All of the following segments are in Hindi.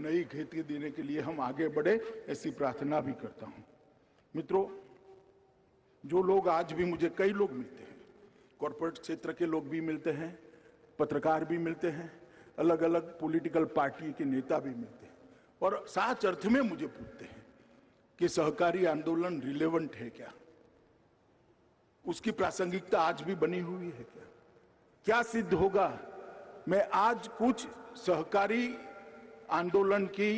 नई खेती देने के लिए हम आगे बढ़े, ऐसी प्रार्थना भी करता हूं। मित्रों, जो लोग आज भी मुझे, कई लोग मिलते हैं, कॉर्पोरेट क्षेत्र के लोग भी मिलते हैं, पत्रकार भी मिलते हैं, अलग अलग पॉलिटिकल पार्टी के नेता भी मिलते हैं और सच अर्थ में मुझे पूछते हैं कि सहकारी आंदोलन रिलेवेंट है क्या, उसकी प्रासंगिकता आज भी बनी हुई है क्या, क्या सिद्ध होगा। मैं आज कुछ सहकारी आंदोलन की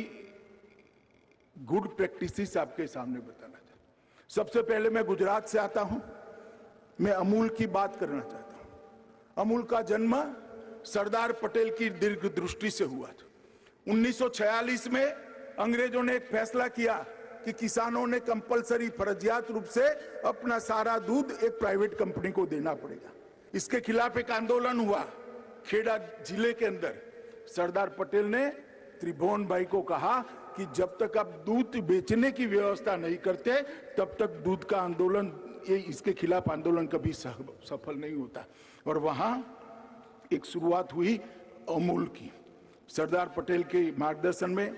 गुड प्रैक्टिसेस आपके सामने बताना चाहता हूं। सबसे पहले मैं गुजरात से आता हूं, मैं अमूल की बात करना चाहता हूं। अमूल का जन्म सरदार पटेल की दीर्घ दृष्टि से हुआ था। 1946 में अंग्रेजों ने एक फैसला किया कि किसानों ने कंपलसरी फर्जियात रूप से अपना सारा दूध एक प्राइवेट कंपनी को देना पड़ेगा। इसके खिलाफ एक आंदोलन हुआ खेड़ा जिले के अंदर। सरदार पटेल ने त्रिभुवन भाई को कहा कि जब तक आप दूध बेचने की व्यवस्था नहीं करते तब तक दूध का आंदोलन, इसके खिलाफ आंदोलन कभी सफल नहीं होता। और वहां एक शुरुआत हुई अमूल की। सरदार पटेल के मार्गदर्शन में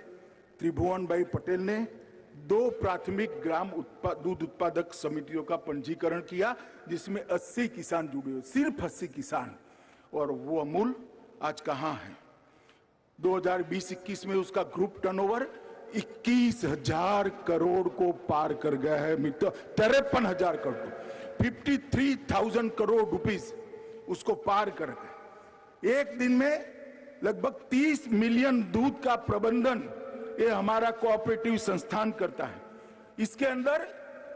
त्रिभुवन भाई पटेल ने 2 प्राथमिक ग्राम दूध उत्पादक समितियों का पंजीकरण किया, जिसमें 80 किसान जुड़े हुए, सिर्फ 80 किसान। और वो अमूल आज कहां है? 2020-21 में उसका ग्रुप टर्नओवर 21,000 करोड़ को पार कर गया है मित्र। 53,000 करोड़, 53,000 करोड़ रुपीस उसको पार कर गए। एक दिन में लगभग 30 मिलियन दूध का प्रबंधन ये हमारा कोऑपरेटिव संस्थान करता है। इसके अंदर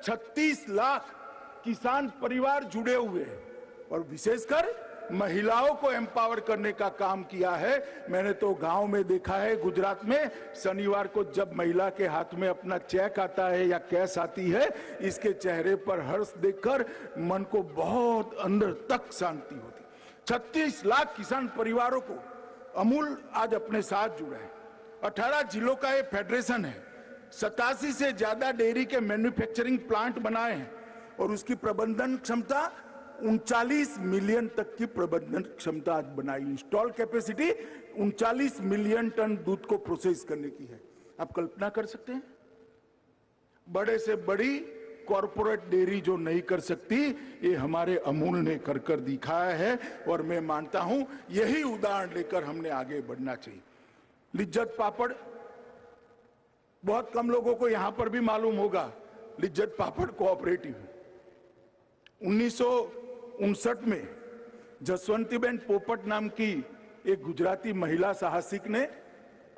36 लाख किसान परिवार जुड़े हुए हैं और विशेषकर महिलाओं को एम्पावर करने का काम किया है। मैंने तो गांव में देखा है, गुजरात में, शनिवार को जब महिला के हाथ में अपना चेक आता है या कैश आती है, इसके चेहरे पर हर्ष देखकर मन को बहुत अंदर तक शांति होती। 36 लाख किसान परिवारों को अमूल आज अपने साथ जुड़ा है। 18 जिलों का ये फेडरेशन है। 87 से ज्यादा डेयरी के मैन्युफैक्चरिंग प्लांट बनाए हैं और उसकी प्रबंधन क्षमता 39 मिलियन तक की प्रबंधन क्षमता आज बनाई। इंस्टॉल कैपेसिटी 39 मिलियन टन दूध को प्रोसेस करने की है। आप कल्पना कर सकते हैं? बड़े से बड़ी कॉर्पोरेट डेयरी जो नहीं कर सकती, ये हमारे अमूल ने कर दिखाया है और मैं मानता हूं यही उदाहरण लेकर हमने आगे बढ़ना चाहिए। लिज्जत पापड़, बहुत कम लोगों को यहां पर भी मालूम होगा, लिज्जत पापड़ कोऑपरेटिव 1959 में जसवंतीबेन पोपट नाम की एक गुजराती महिला साहसिक ने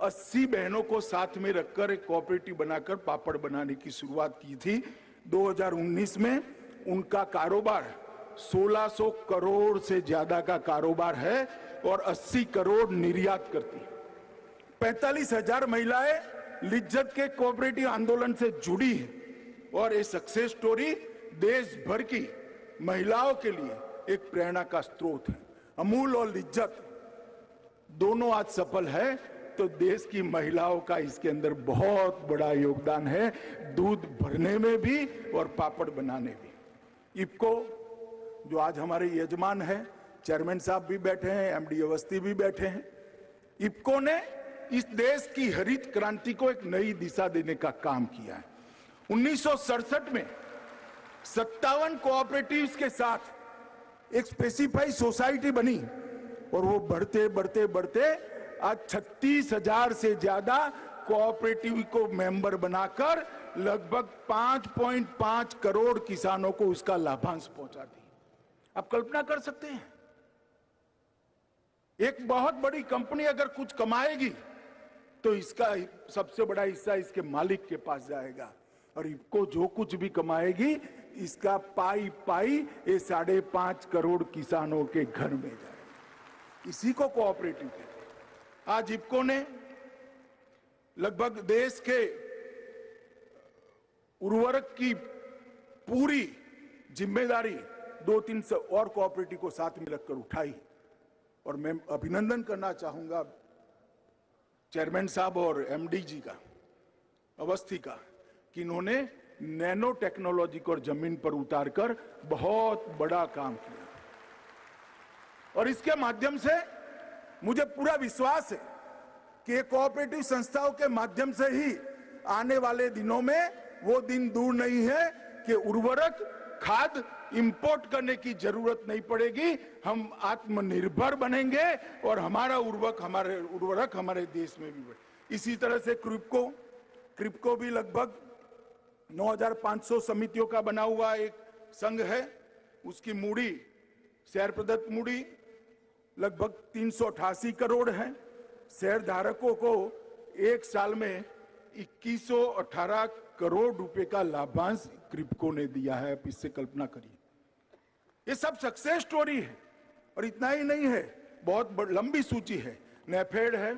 80 बहनों को साथ में रखकर एक कोऑपरेटिव बनाकर पापड़ बनाने की शुरुआत की थी। 2019 में उनका कारोबार 1600 करोड़ से ज्यादा का कारोबार है और 80 करोड़ निर्यात करती है। 45,000 महिलाएं लिज्जत के कोऑपरेटिव आंदोलन से जुड़ी है और ये सक्सेस स्टोरी देश भर की महिलाओं के लिए एक प्रेरणा का स्रोत है। अमूल और लिज्जत दोनों आज सफल है तो देश की महिलाओं का इसके अंदर बहुत बड़ा योगदान है, दूध भरने में भी और पापड़ बनाने भी। इफको जो आज हमारे यजमान है, चेयरमैन साहब भी बैठे हैं, एमडी अवस्थी भी बैठे हैं। इफको ने इस देश की हरित क्रांति को एक नई दिशा देने का काम किया है। 1967 में 57 कोऑपरेटिव्स के साथ एक स्पेसिफाइड सोसाइटी बनी और वो बढ़ते बढ़ते बढ़ते आज 36,000 से ज्यादा कोऑपरेटिव को मेंबर बनाकर लगभग 5.5 करोड़ किसानों को उसका लाभांश पहुंचा दी। आप कल्पना कर सकते हैं, एक बहुत बड़ी कंपनी अगर कुछ कमाएगी तो इसका सबसे बड़ा हिस्सा इसके मालिक के पास जाएगा और इनको जो कुछ भी कमाएगी इसका पाई पाई ये 5.5 करोड़ किसानों के घर में जाएगा। इसी को कोऑपरेटिव कहते हैं। आज इफको ने लगभग देश के उर्वरक की पूरी जिम्मेदारी 2-3 और कोऑपरेटिव को साथ में रखकर उठाई और मैं अभिनंदन करना चाहूंगा चेयरमैन साहब और एमडी जी का, अवस्थी का, कि इन्होंने नैनो टेक्नोलॉजी को जमीन पर उतारकर बहुत बड़ा काम किया और इसके माध्यम से मुझे पूरा विश्वास है कि कोऑपरेटिव संस्थाओं के माध्यम से ही आने वाले दिनों में वो दिन दूर नहीं है कि उर्वरक खाद इंपोर्ट करने की जरूरत नहीं पड़ेगी, हम आत्मनिर्भर बनेंगे और हमारा उर्वरक हमारे देश में भी बढ़े। इसी तरह से क्रिप्को भी लगभग 9,500 समितियों का बना हुआ एक संघ है। उसकी मूड़ी, शेयर प्रदत्त मूड़ी लगभग 388 करोड़ है। शेयर धारकों को एक साल में 2118 करोड़ रुपए का लाभांश क्रिप्को ने दिया है। आप इससे कल्पना करिए, ये सब सक्सेस स्टोरी है। और इतना ही नहीं है, बहुत लंबी सूची है। नेफेड है,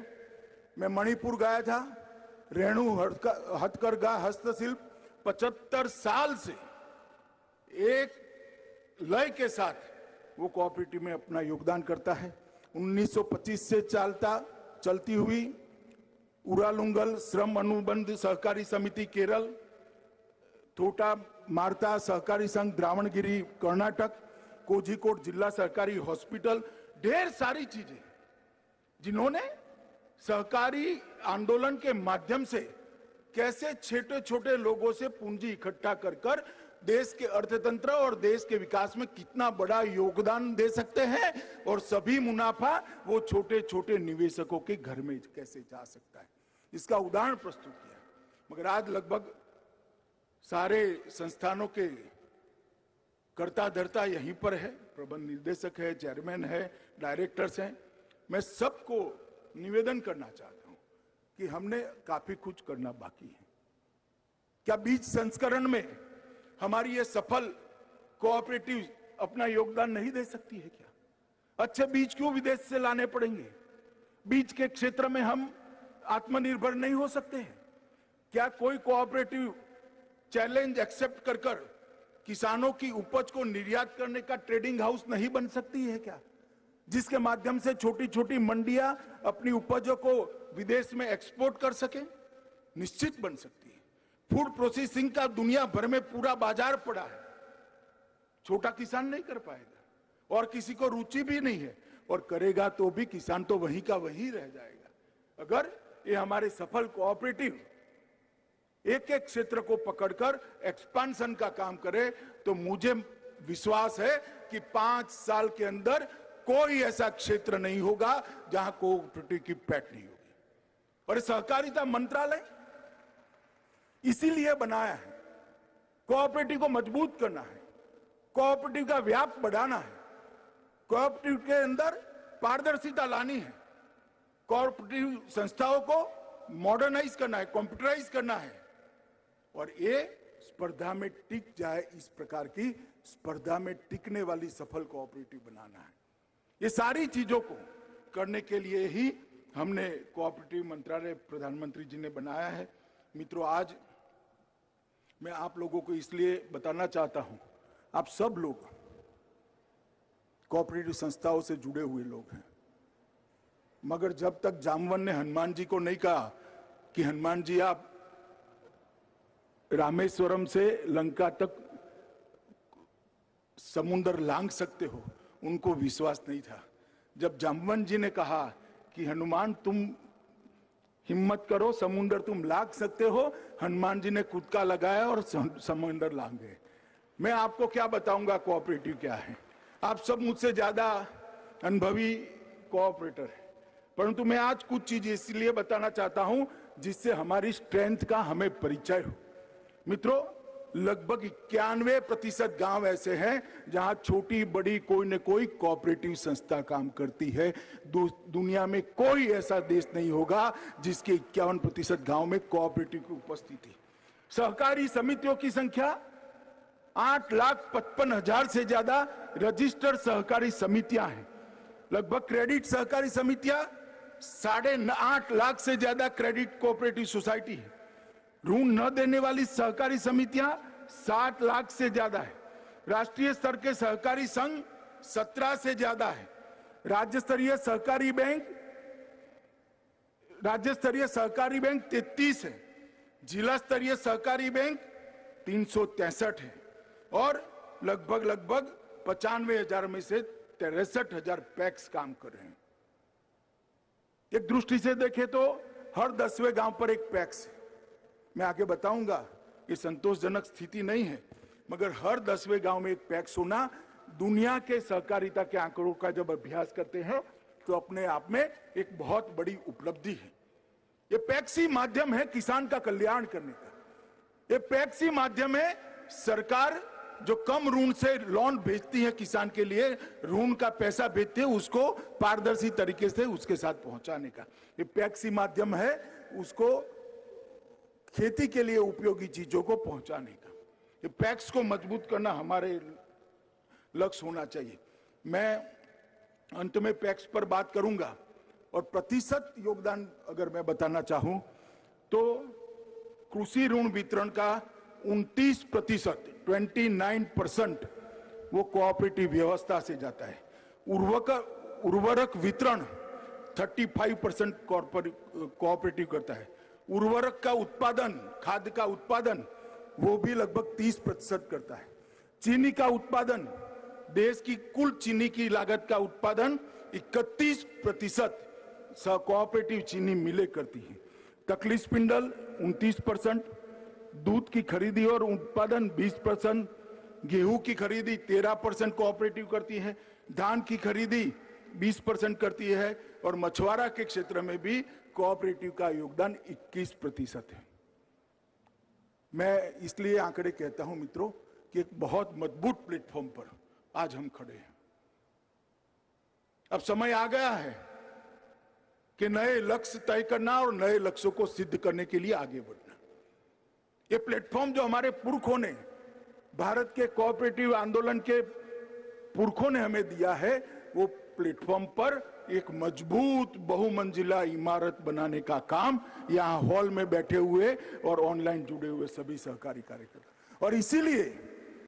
मैं मणिपुर गया था, रेणु हथकरघा हस्तशिल्प 75 साल से एक लय के साथ वो कोऑपरेटिव में अपना योगदान करता है। 1925 से चलती हुई उरालुंगल श्रम अनुबंध सहकारी समिति केरल, थोटा मार्ता सहकारी संघ द्रावणगिरी कर्नाटक, कोझिकोड जिला सहकारी हॉस्पिटल, ढेर सारी चीजें जिन्होंने सहकारी आंदोलन के माध्यम से कैसे छोटे छोटे लोगों से पूंजी इकट्ठा कर देश के अर्थतंत्र और देश के विकास में कितना बड़ा योगदान दे सकते हैं, और सभी मुनाफा वो छोटे छोटे निवेशकों के घर में कैसे जा सकता है, इसका उदाहरण प्रस्तुत किया। मगर आज लगभग सारे संस्थानों के कर्ता धर्ता यहीं पर है, प्रबंध निदेशक है, चेयरमैन है, डायरेक्टर्स हैं। मैं सबको निवेदन करना चाहता हूं कि हमने काफी कुछ करना बाकी है। क्या बीज संस्करण में हमारी ये सफल कोऑपरेटिव अपना योगदान नहीं दे सकती है? क्या अच्छे बीज क्यों विदेश से लाने पड़ेंगे? बीज के क्षेत्र में हम आत्मनिर्भर नहीं हो सकते हैं? क्या कोई कोऑपरेटिव चैलेंज एक्सेप्ट कर किसानों की उपज को निर्यात करने का ट्रेडिंग हाउस नहीं बन सकती है क्या, जिसके माध्यम से छोटी छोटी मंडियां अपनी उपजों को विदेश में एक्सपोर्ट कर सके? निश्चित बन सकती है। फूड प्रोसेसिंग का दुनिया भर में पूरा बाजार पड़ा है, छोटा किसान नहीं कर पाएगा और किसी को रुचि भी नहीं है, और करेगा तो भी किसान तो वहीं का वहीं रह जाएगा। अगर ये हमारे सफल कोऑपरेटिव एक एक क्षेत्र को पकड़कर एक्सपांशन का काम करे तो मुझे विश्वास है कि 5 साल के अंदर कोई ऐसा क्षेत्र नहीं होगा जहां कोऑपरेटिव की पैठ नहीं होगी। और सहकारिता मंत्रालय इसीलिए बनाया है, कोऑपरेटिव को मजबूत करना है, कोऑपरेटिव का व्याप बढ़ाना है, कोऑपरेटिव के अंदर पारदर्शिता लानी है, कोऑपरेटिव संस्थाओं को मॉडर्नाइज करना है, कंप्यूटराइज करना है, और ये स्पर्धा में टिक जाए, इस प्रकार की स्पर्धा में टिकने वाली सफल कोऑपरेटिव बनाना है। ये सारी चीजों को करने के लिए ही हमने कोऑपरेटिव मंत्रालय प्रधानमंत्री जी ने बनाया है। मित्रों, आज मैं आप लोगों को इसलिए बताना चाहता हूं, आप सब लोग कोऑपरेटिव संस्थाओं से जुड़े हुए लोग हैं, मगर जब तक जामवन ने हनुमान जी को नहीं कहा कि हनुमान जी आप रामेश्वरम से लंका तक समुद्र लांघ सकते हो, उनको विश्वास नहीं था। जब जामवन जी ने कहा कि हनुमान तुम हिम्मत करो, समुद्र तुम लांघ सकते हो, हनुमान जी ने कूदका लगाया और समुद्र लांघ गए। मैं आपको क्या बताऊंगा कोऑपरेटिव क्या है, आप सब मुझसे ज्यादा अनुभवी कोऑपरेटर है, परंतु मैं आज कुछ चीजें इसलिए बताना चाहता हूं जिससे हमारी स्ट्रेंथ का हमें परिचय हो। मित्रों, लगभग 91% गांव ऐसे हैं जहां छोटी बड़ी कोई न कोई कोऑपरेटिव संस्था काम करती है। दुनिया में कोई ऐसा देश नहीं होगा जिसके 51% गांव में कोऑपरेटिव की उपस्थिति। सहकारी समितियों की संख्या 8,55,000 से ज्यादा रजिस्टर्ड सहकारी समितियां हैं। लगभग क्रेडिट सहकारी समितियां 8.5 लाख से ज्यादा क्रेडिट कोऑपरेटिव सोसाइटी है। ऋण न देने वाली सहकारी समितियां 7 लाख से ज्यादा है। राष्ट्रीय स्तर के सहकारी संघ 17 से ज्यादा है। राज्य स्तरीय सहकारी बैंक 33 है। जिला स्तरीय सहकारी बैंक 363 है और लगभग 95,000 में से 63,000 पैक्स काम कर रहे हैं। एक दृष्टि से देखें तो हर 10वें गांव पर एक पैक्स है। मैं आगे बताऊंगा ये संतोषजनक स्थिति नहीं है, मगर हर 10वें गांव में एक पैक्स होना दुनिया के सहकारिता के आंकड़ों का जब अभ्यास करते हैं तो अपने आप में एक बहुत बड़ी उपलब्धि है। ये पैक्स ही माध्यम है किसान का कल्याण करने का। ये पैक्स ही माध्यम है सरकार जो कम ऋण से लोन भेजती है किसान के लिए, ऋण का पैसा भेजती है उसको पारदर्शी तरीके से उसके साथ पहुंचाने का। ये पैक्स ही माध्यम है उसको खेती के लिए उपयोगी चीजों को पहुंचाने का। ये पैक्स को मजबूत करना हमारे लक्ष्य होना चाहिए। मैं अंत में पैक्स पर बात करूंगा और प्रतिशत योगदान अगर मैं बताना चाहूं तो कृषि ऋण वितरण का 29%, 29% वो कोऑपरेटिव व्यवस्था से जाता है। उर्वरक वितरण 35% कोऑपरेटिव करता है। उर्वरक का उत्पादन, खाद का उत्पादन वो भी लगभग 30% करता है। चीनी का उत्पादन, देश की कुल चीनी की लागत का उत्पादन 31% कोऑपरेटिव चीनी मिलें करती है। तकली स्पिंडल 29%, दूध की खरीदी और उत्पादन 20%, गेहूं की खरीदी 13% कोऑपरेटिव करती है, धान की खरीदी 20% करती है और मछुआरा के क्षेत्र में भी कोऑपरेटिव का योगदान 21% है। मैं इसलिए आंकड़े कहता हूं मित्रों कि एक बहुत मजबूत प्लेटफॉर्म पर आज हम खड़े हैं। अब समय आ गया है कि नए लक्ष्य तय करना और नए लक्ष्यों को सिद्ध करने के लिए आगे बढ़ना। ये प्लेटफॉर्म जो हमारे पुरखों ने, भारत के कोऑपरेटिव आंदोलन के पुरखों ने हमें दिया है, वो प्लेटफॉर्म पर एक मजबूत बहुमंजिला इमारत बनाने का काम यहाँ हॉल में बैठे हुए और ऑनलाइन जुड़े हुए सभी सहकारी कार्यकर्ता, और इसीलिए